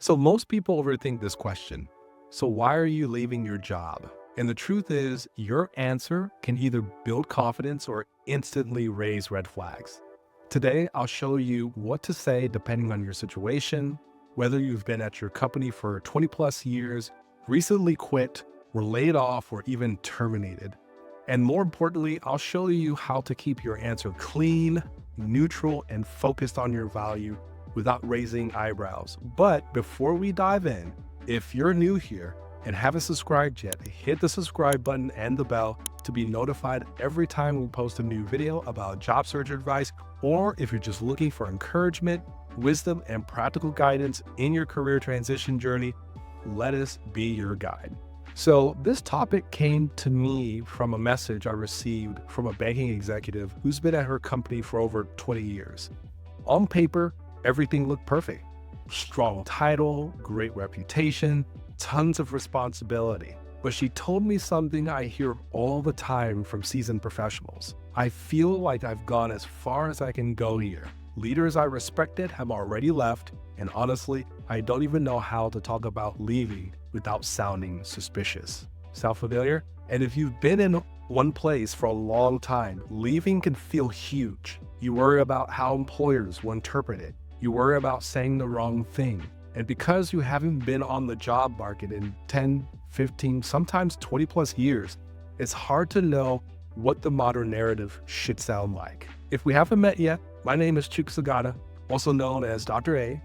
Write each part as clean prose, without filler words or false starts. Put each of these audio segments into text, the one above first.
So most people overthink this question. So why are you leaving your job? And the truth is, your answer can either build confidence or instantly raise red flags. Today, I'll show you what to say depending on your situation, whether you've been at your company for 20 plus years, recently quit, were laid off, or even terminated. And more importantly, I'll show you how to keep your answer clean, neutral, and focused on your value without raising eyebrows. But before we dive in, if you're new here and haven't subscribed yet, hit the subscribe button and the bell to be notified every time we post a new video about job search advice, or if you're just looking for encouragement, wisdom, and practical guidance in your career transition journey, let us be your guide. So this topic came to me from a message I received from a banking executive who's been at her company for over 20 years. On paper, everything looked perfect. Strong title, great reputation, tons of responsibility. But she told me something I hear all the time from seasoned professionals. I feel like I've gone as far as I can go here. Leaders I respected have already left, and honestly, I don't even know how to talk about leaving without sounding suspicious. Sound familiar? And if you've been in one place for a long time, leaving can feel huge. You worry about how employers will interpret it. You worry about saying the wrong thing. And because you haven't been on the job market in 10, 15, sometimes 20 plus years, it's hard to know what the modern narrative should sound like. If we haven't met yet, my name is Chuks, Agada, also known as Dr. A.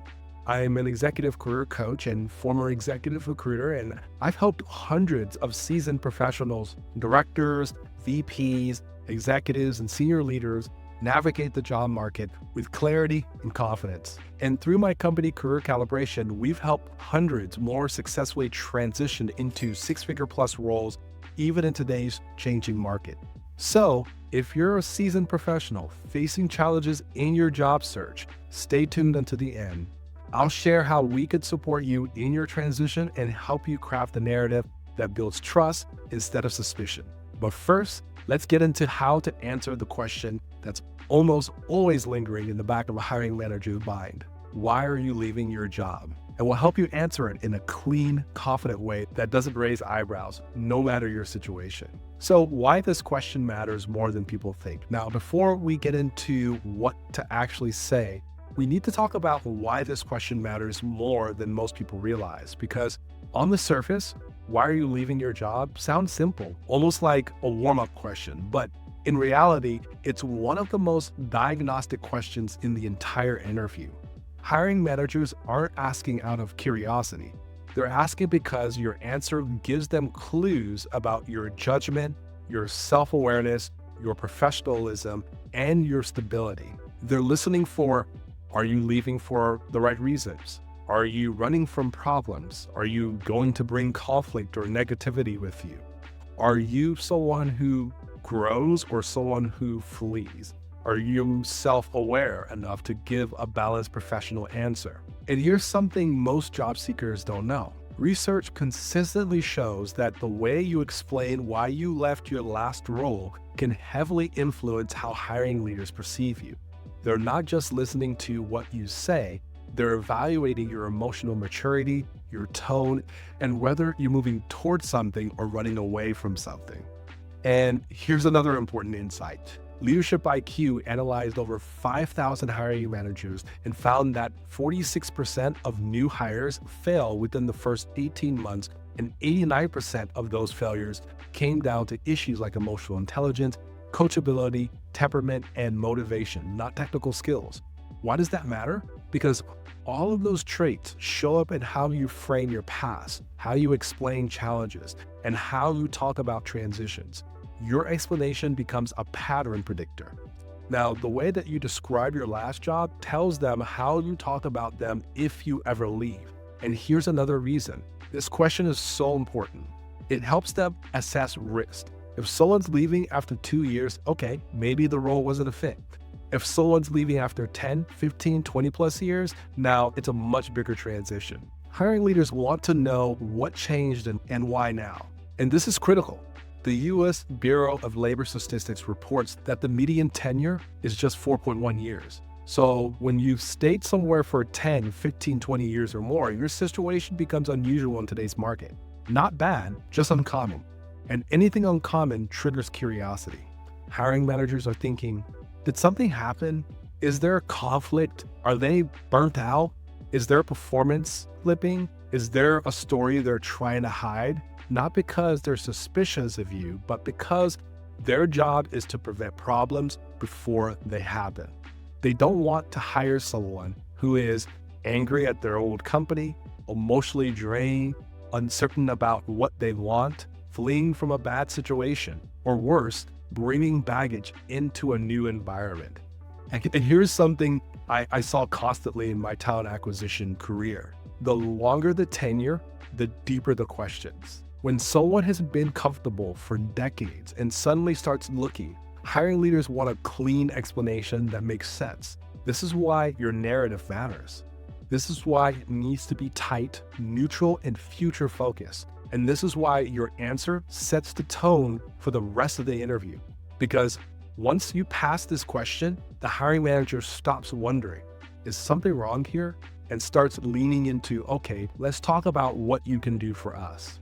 I am an executive career coach and former executive recruiter, and I've helped hundreds of seasoned professionals, directors, VPs, executives, and senior leaders navigate the job market with clarity and confidence. And through my company, Career Calibration, we've helped hundreds more successfully transition into six-figure plus roles, even in today's changing market. So if you're a seasoned professional facing challenges in your job search, stay tuned until the end. I'll share how we could support you in your transition and help you craft a narrative that builds trust instead of suspicion. But first, let's get into how to answer the question that's almost always lingering in the back of a hiring manager's mind. Why are you leaving your job? And we'll help you answer it in a clean, confident way that doesn't raise eyebrows, no matter your situation. So why this question matters more than people think. Now, before we get into what to actually say, we need to talk about why this question matters more than most people realize. Because on the surface, why are you leaving your job? Sounds simple, almost like a warm-up question. But in reality, it's one of the most diagnostic questions in the entire interview. Hiring managers aren't asking out of curiosity. They're asking because your answer gives them clues about your judgment, your self-awareness, your professionalism, and your stability. They're listening for, are you leaving for the right reasons? Are you running from problems? Are you going to bring conflict or negativity with you? Are you someone who grows or someone who flees? Are you self-aware enough to give a balanced professional answer? And here's something most job seekers don't know. Research consistently shows that the way you explain why you left your last role can heavily influence how hiring leaders perceive you. They're not just listening to what you say, they're evaluating your emotional maturity, your tone, and whether you're moving towards something or running away from something. And here's another important insight. Leadership IQ analyzed over 5,000 hiring managers and found that 46% of new hires fail within the first 18 months, and 89% of those failures came down to issues like emotional intelligence, coachability, temperament, and motivation, not technical skills. Why does that matter? Because all of those traits show up in how you frame your past, how you explain challenges, and how you talk about transitions. Your explanation becomes a pattern predictor. Now, the way that you describe your last job tells them how you talk about them if you ever leave. And here's another reason. This question is so important. It helps them assess risk. If someone's leaving after 2 years, okay, maybe the role wasn't a fit. If someone's leaving after 10, 15, 20 plus years, now it's a much bigger transition. Hiring leaders want to know what changed and why now. And this is critical. The U.S. Bureau of Labor Statistics reports that the median tenure is just 4.1 years. So when you've stayed somewhere for 10, 15, 20 years or more, your situation becomes unusual in today's market. Not bad, just uncommon. And anything uncommon triggers curiosity. Hiring managers are thinking, did something happen? Is there a conflict? Are they burnt out? Is their performance slipping? Is there a story they're trying to hide? Not because they're suspicious of you, but because their job is to prevent problems before they happen. They don't want to hire someone who is angry at their old company, emotionally drained, uncertain about what they want, fleeing from a bad situation, or worse, bringing baggage into a new environment. And here's something I saw constantly in my talent acquisition career. The longer the tenure, the deeper the questions. When someone has been comfortable for decades and suddenly starts looking, hiring leaders want a clean explanation that makes sense. This is why your narrative matters. This is why it needs to be tight, neutral, and future focused. And this is why your answer sets the tone for the rest of the interview. Because once you pass this question, the hiring manager stops wondering, is something wrong here? And starts leaning into, okay, let's talk about what you can do for us.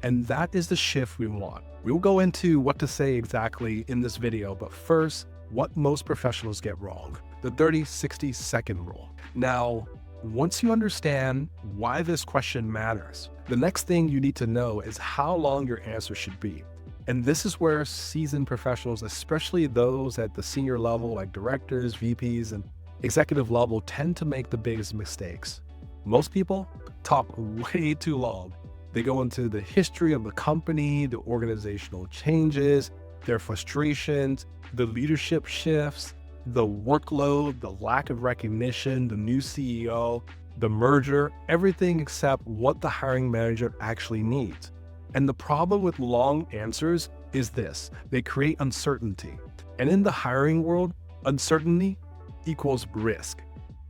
And that is the shift we want. We'll go into what to say exactly in this video, but first, what most professionals get wrong, the 30-60 second rule. Now, once you understand why this question matters, the next thing you need to know is how long your answer should be. And this is where seasoned professionals, especially those at the senior level like directors, VPs, and executive level, tend to make the biggest mistakes. Most people talk way too long. They go into the history of the company, the organizational changes, their frustrations, the leadership shifts, the workload, the lack of recognition, the new CEO, the merger, everything except what the hiring manager actually needs. And the problem with long answers is this: they create uncertainty. And in the hiring world, uncertainty equals risk.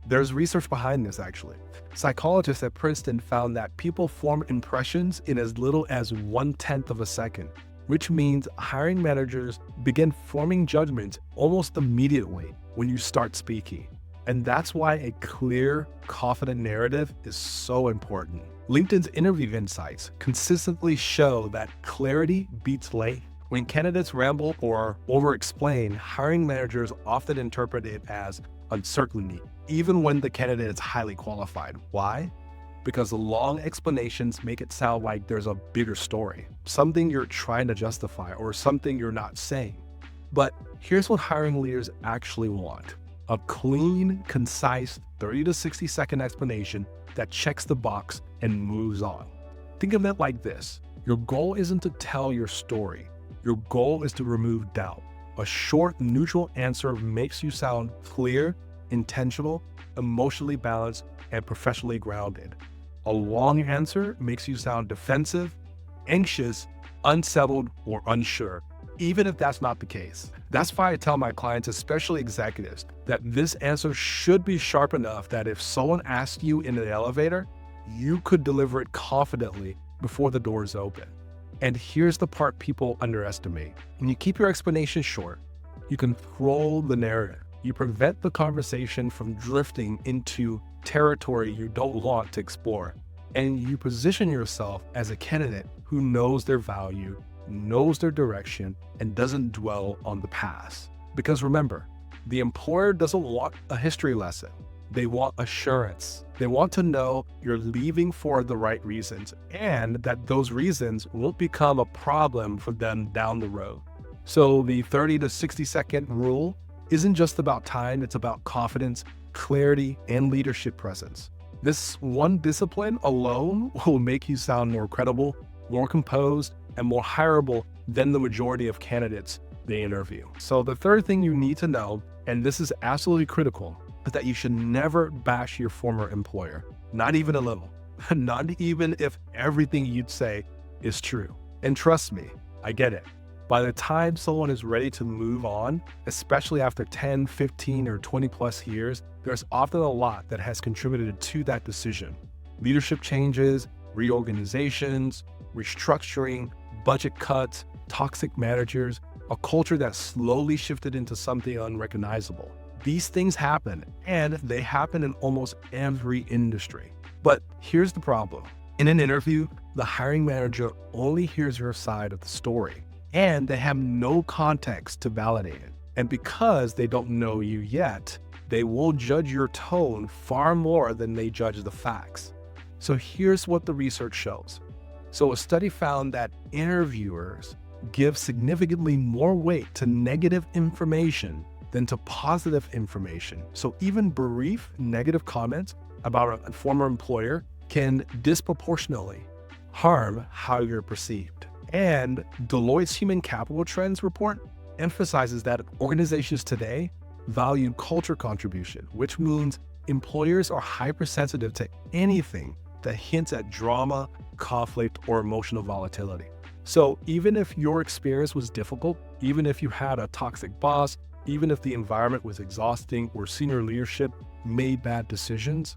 There's research behind this, actually. Psychologists at Princeton found that people form impressions in as little as 1/10 of a second, which means hiring managers begin forming judgments almost immediately when you start speaking. And that's why a clear, confident narrative is so important. LinkedIn's interview insights consistently show that clarity beats length. When candidates ramble or over-explain, hiring managers often interpret it as uncertainty, even when the candidate is highly qualified. Why? Because the long explanations make it sound like there's a bigger story, something you're trying to justify or something you're not saying. But here's what hiring leaders actually want: a clean, concise 30 to 60 second explanation that checks the box and moves on. Think of it like this: your goal isn't to tell your story. Your goal is to remove doubt. A short, neutral answer makes you sound clear, intentional, emotionally balanced, and professionally grounded. A long answer makes you sound defensive, anxious, unsettled, or unsure, even if that's not the case. That's why I tell my clients, especially executives, that this answer should be sharp enough that if someone asks you in an elevator, you could deliver it confidently before the doors open. And here's the part people underestimate. When you keep your explanation short, you control the narrative. You prevent the conversation from drifting into territory you don't want to explore. And you position yourself as a candidate who knows their value, knows their direction, and doesn't dwell on the past. Because remember, the employer doesn't want a history lesson. They want assurance. They want to know you're leaving for the right reasons and that those reasons won't become a problem for them down the road. So the 30 to 60 second rule isn't just about time, it's about confidence, clarity, and leadership presence. This one discipline alone will make you sound more credible, more composed, and more hireable than the majority of candidates they interview. So the third thing you need to know, and this is absolutely critical, is that you should never bash your former employer. Not even a little. Not even if everything you'd say is true. And trust me, I get it. By the time someone is ready to move on, especially after 10, 15, or 20 plus years, there's often a lot that has contributed to that decision. Leadership changes, reorganizations, restructuring, budget cuts, toxic managers, a culture that slowly shifted into something unrecognizable. These things happen, and they happen in almost every industry. But here's the problem. In an interview, the hiring manager only hears your side of the story, and they have no context to validate it. And because they don't know you yet, they will judge your tone far more than they judge the facts. So here's what the research shows. So a study found that interviewers give significantly more weight to negative information than to positive information. So even brief negative comments about a former employer can disproportionately harm how you're perceived. And Deloitte's Human Capital Trends report emphasizes that organizations today value culture contribution, which means employers are hypersensitive to anything that hints at drama, conflict, or emotional volatility. So even if your experience was difficult, even if you had a toxic boss, even if the environment was exhausting or senior leadership made bad decisions,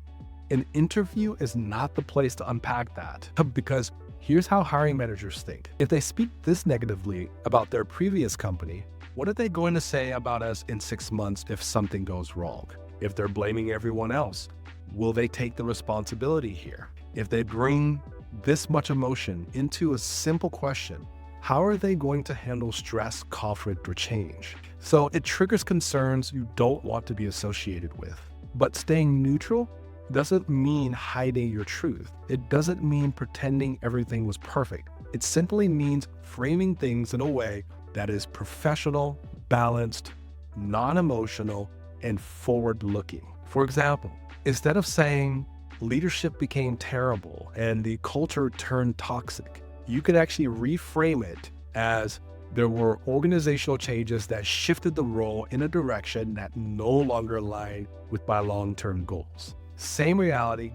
an interview is not the place to unpack that. Because here's how hiring managers think. If they speak this negatively about their previous company, what are they going to say about us in 6 months if something goes wrong? If they're blaming everyone else, will they take the responsibility here? If they bring this much emotion into a simple question, how are they going to handle stress, conflict, or change? So it triggers concerns you don't want to be associated with. But staying neutral doesn't mean hiding your truth. It doesn't mean pretending everything was perfect. It simply means framing things in a way that is professional, balanced, non-emotional, and forward-looking. For example, instead of saying leadership became terrible and the culture turned toxic, you could actually reframe it as there were organizational changes that shifted the role in a direction that no longer aligned with my long-term goals. Same reality,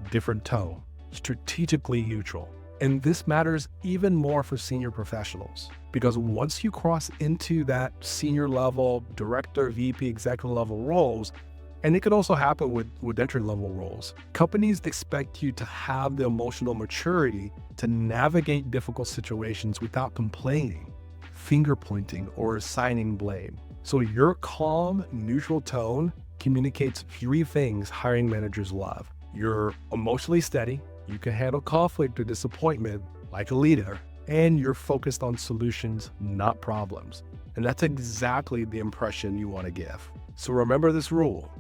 different tone, strategically neutral. And this matters even more for senior professionals, because once you cross into that senior level, director, VP, executive level roles, and it could also happen with entry level roles, companies expect you to have the emotional maturity to navigate difficult situations without complaining, finger pointing, or assigning blame. So your calm, neutral tone communicates 3 things hiring managers love. You're emotionally steady, you can handle conflict or disappointment like a leader, and you're focused on solutions, not problems. And that's exactly the impression you want to give. So remember this rule: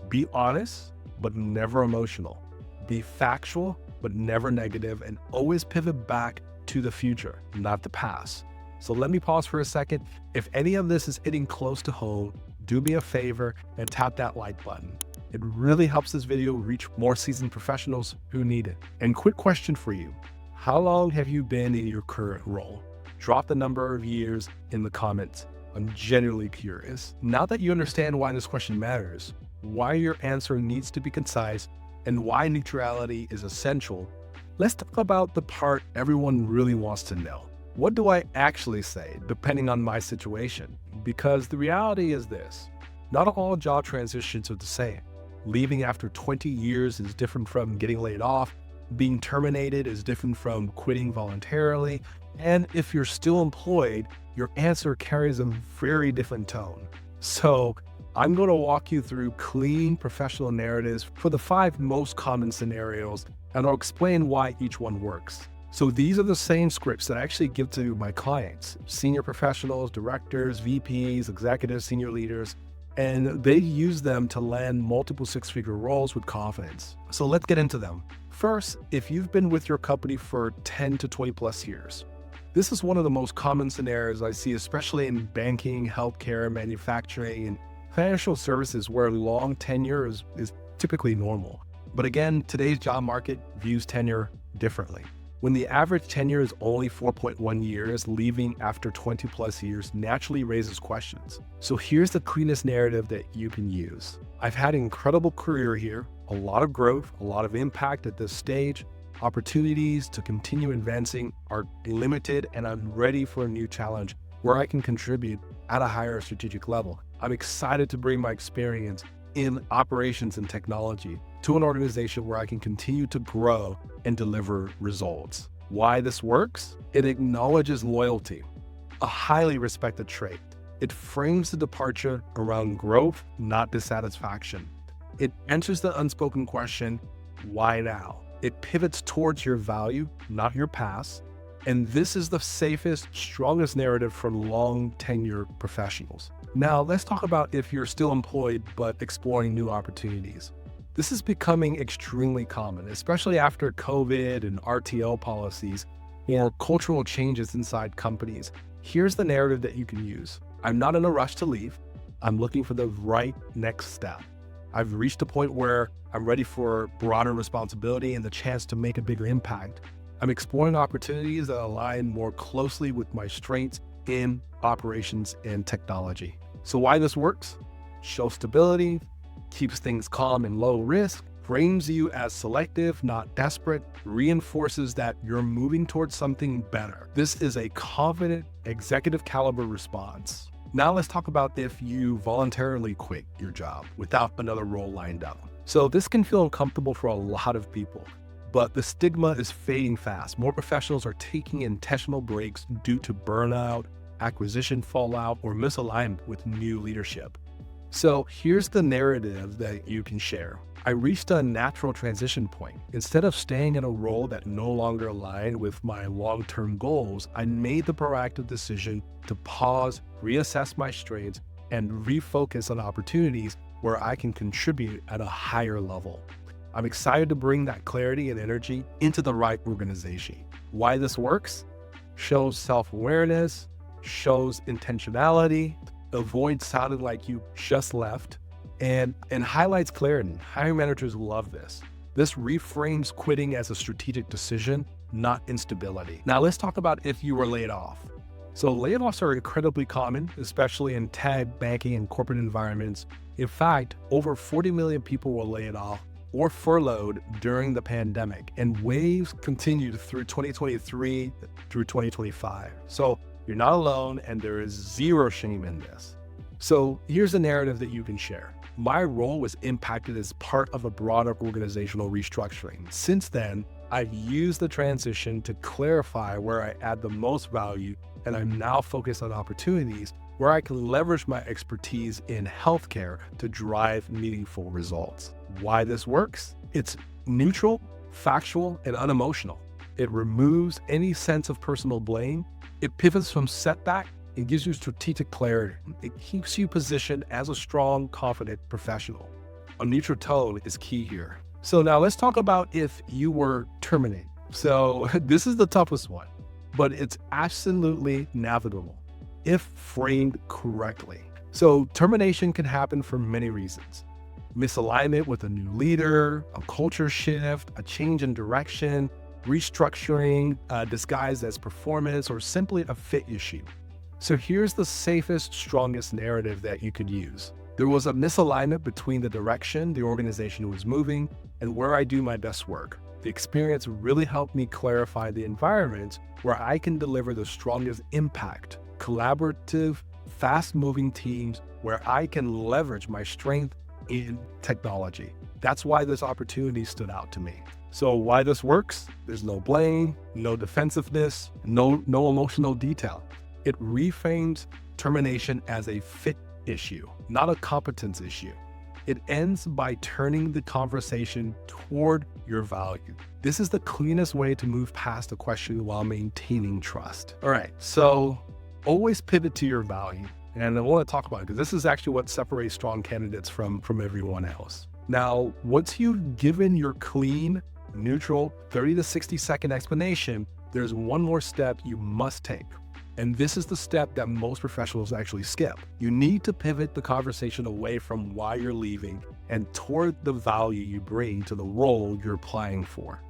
be honest, but never emotional. Be factual, but never negative, and always pivot back to the future, not the past. So let me pause for a second. If any of this is hitting close to home, do me a favor and tap that like button. It really helps this video reach more seasoned professionals who need it. And quick question for you: how long have you been in your current role? Drop the number of years in the comments. I'm genuinely curious. Now that you understand why this question matters, why your answer needs to be concise, and why neutrality is essential, let's talk about the part everyone really wants to know. What do I actually say, depending on my situation? Because the reality is this: not all job transitions are the same. Leaving after 20 years is different from getting laid off. Being terminated is different from quitting voluntarily. And if you're still employed, your answer carries a very different tone. So I'm going to walk you through clean professional narratives for the 5 most common scenarios, and I'll explain why each one works. So these are the same scripts that I actually give to my clients, senior professionals, directors, VPs, executives, senior leaders, and they use them to land multiple 6-figure roles with confidence. So let's get into them. First, if you've been with your company for 10 to 20 plus years, this is one of the most common scenarios I see, especially in banking, healthcare, manufacturing, and financial services, where long tenure is typically normal. But again, today's job market views tenure differently. When the average tenure is only 4.1 years, leaving after 20 plus years naturally raises questions. So here's the cleanest narrative that you can use: I've had an incredible career here, a lot of growth, a lot of impact at this stage. Opportunities to continue advancing are limited, and I'm ready for a new challenge where I can contribute at a higher strategic level. I'm excited to bring my experience in operations and technology to an organization where I can continue to grow and deliver results. Why this works? It acknowledges loyalty, a highly respected trait. It frames the departure around growth, not dissatisfaction. It answers the unspoken question, why now? It pivots towards your value, not your past. And this is the safest, strongest narrative for long tenure professionals. Now, let's talk about if you're still employed but exploring new opportunities. This is becoming extremely common, especially after COVID and RTO policies or cultural changes inside companies. Here's the narrative that you can use. I'm not in a rush to leave. I'm looking for the right next step. I've reached a point where I'm ready for broader responsibility and the chance to make a bigger impact. I'm exploring opportunities that align more closely with my strengths in operations and technology. So why this works? Shows stability, keeps things calm and low risk, frames you as selective, not desperate, reinforces that you're moving towards something better. This is a confident, executive caliber response. Now let's talk about if you voluntarily quit your job without another role lined up. So this can feel uncomfortable for a lot of people, but the stigma is fading fast. More professionals are taking intentional breaks due to burnout, acquisition fallout, or misalignment with new leadership. So here's the narrative that you can share. I reached a natural transition point. Instead of staying in a role that no longer aligned with my long-term goals, I made the proactive decision to pause, reassess my strengths, and refocus on opportunities where I can contribute at a higher level. I'm excited to bring that clarity and energy into the right organization. Why this works? Shows self-awareness, shows intentionality, avoids sounding like you just left, and highlights clarity. Hiring managers love this. This reframes quitting as a strategic decision, not instability. Now let's talk about if you were laid off. So layoffs are incredibly common, especially in tech, banking, and corporate environments. In fact, over 40 million people were laid off or furloughed during the pandemic, and waves continued through 2023 through 2025. So you're not alone, and there is zero shame in this. So here's a narrative that you can share. My role was impacted as part of a broader organizational restructuring. Since then, I've used the transition to clarify where I add the most value, and I'm now focused on opportunities where I can leverage my expertise in healthcare to drive meaningful results. Why this works? It's neutral, factual, and unemotional. It removes any sense of personal blame. It pivots from setback and gives you strategic clarity. It keeps you positioned as a strong, confident professional. A neutral tone is key here. So now let's talk about if you were terminated. So this is the toughest one, but it's absolutely navigable if framed correctly. So termination can happen for many reasons. Misalignment with a new leader, a culture shift, a change in direction, restructuring disguised as performance, or simply a fit issue. So here's the safest, strongest narrative that you could use. There was a misalignment between the direction the organization was moving and where I do my best work. The experience really helped me clarify the environment where I can deliver the strongest impact, collaborative, fast-moving teams where I can leverage my strength in technology. That's why this opportunity stood out to me. So why this works? There's no blame, no defensiveness, no emotional detail. It reframes termination as a fit issue, not a competence issue. It ends by turning the conversation toward your value. This is the cleanest way to move past a question while maintaining trust. All right, so always pivot to your value. And I want to talk about it because this is actually what separates strong candidates from everyone else. Now, once you've given your clean, neutral, 30 to 60 second explanation, there's one more step you must take. And this is the step that most professionals actually skip. You need to pivot the conversation away from why you're leaving and toward the value you bring to the role you're applying for.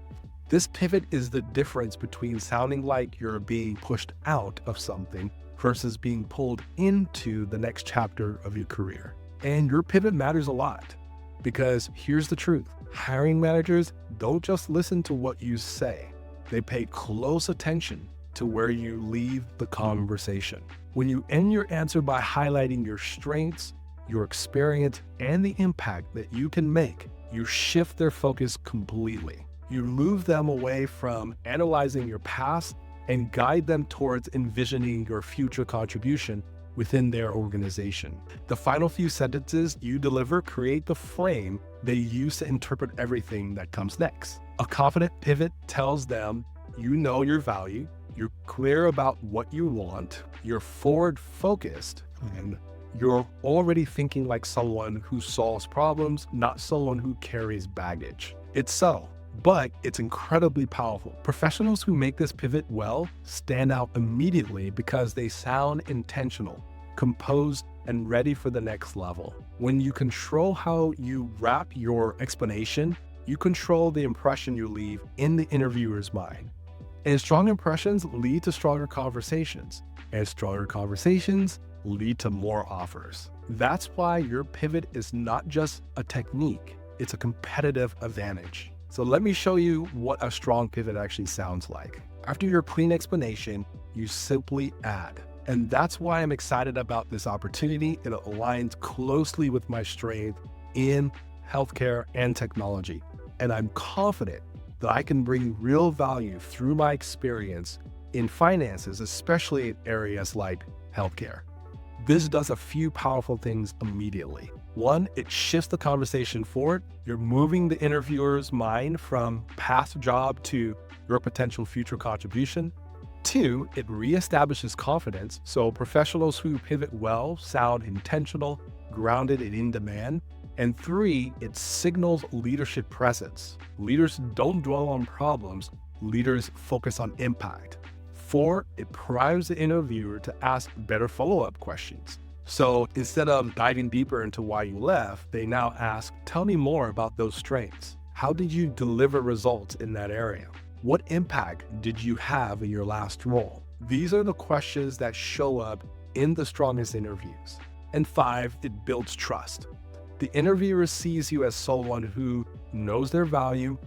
This pivot is the difference between sounding like you're being pushed out of something versus being pulled into the next chapter of your career. And your pivot matters a lot because here's the truth. Hiring managers don't just listen to what you say. They pay close attention to where you leave the conversation. When you end your answer by highlighting your strengths, your experience, and the impact that you can make, you shift their focus completely. You move them away from analyzing your past and guide them towards envisioning your future contribution within their organization. The final few sentences you deliver create the frame they use to interpret everything that comes next. A confident pivot tells them you know your value, you're clear about what you want, you're forward-focused, and you're already thinking like someone who solves problems, not someone who carries baggage. It's subtle, but it's incredibly powerful. Professionals who make this pivot well stand out immediately because they sound intentional, composed, and ready for the next level. When you control how you wrap your explanation, you control the impression you leave in the interviewer's mind. And strong impressions lead to stronger conversations, and stronger conversations lead to more offers. That's why your pivot is not just a technique, it's a competitive advantage. So let me show you what a strong pivot actually sounds like. After your clean explanation, you simply add. And that's why I'm excited about this opportunity. It aligns closely with my strength in healthcare and technology. And I'm confident that I can bring real value through my experience in finances, especially in areas like healthcare. This does a few powerful things immediately. One, it shifts the conversation forward. You're moving the interviewer's mind from past job to your potential future contribution. Two, it reestablishes confidence. So professionals who pivot well sound intentional, grounded, and in demand. And three, it signals leadership presence. Leaders don't dwell on problems. Leaders focus on impact. Four, it primes the interviewer to ask better follow-up questions. So instead of diving deeper into why you left, they now ask, tell me more about those strengths. How did you deliver results in that area? What impact did you have in your last role? These are the questions that show up in the strongest interviews. And five, it builds trust. The interviewer sees you as someone who knows their value,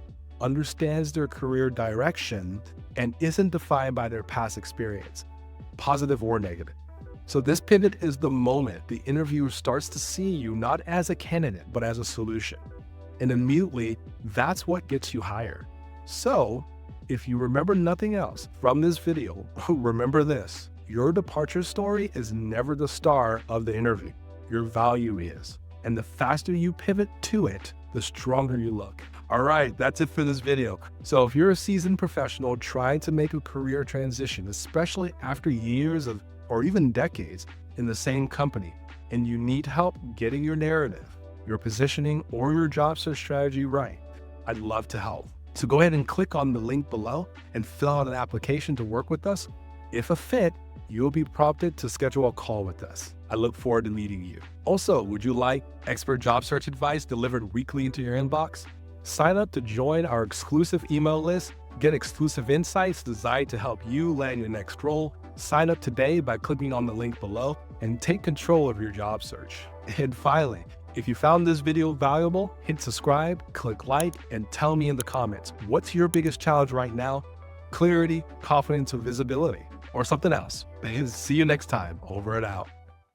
understands their career direction, and isn't defined by their past experience, positive or negative. So this pivot is the moment the interviewer starts to see you not as a candidate, but as a solution. And immediately, that's what gets you hired. So if you remember nothing else from this video, remember this: your departure story is never the star of the interview. Your value is. And the faster you pivot to it, the stronger you look. All right, that's it for this video. So if you're a seasoned professional trying to make a career transition, especially after years of, or even decades in the same company, and you need help getting your narrative, your positioning, or your job search strategy right, I'd love to help. So go ahead and click on the link below and fill out an application to work with us. If a fit, you'll be prompted to schedule a call with us. I look forward to meeting you. Also, would you like expert job search advice delivered weekly into your inbox? Sign up to join our exclusive email list, get exclusive insights designed to help you land your next role. Sign up today by clicking on the link below and take control of your job search. And finally, if you found this video valuable, hit subscribe, click like, and tell me in the comments, what's your biggest challenge right now? Clarity, confidence, or visibility, or something else. See you next time. Over and out.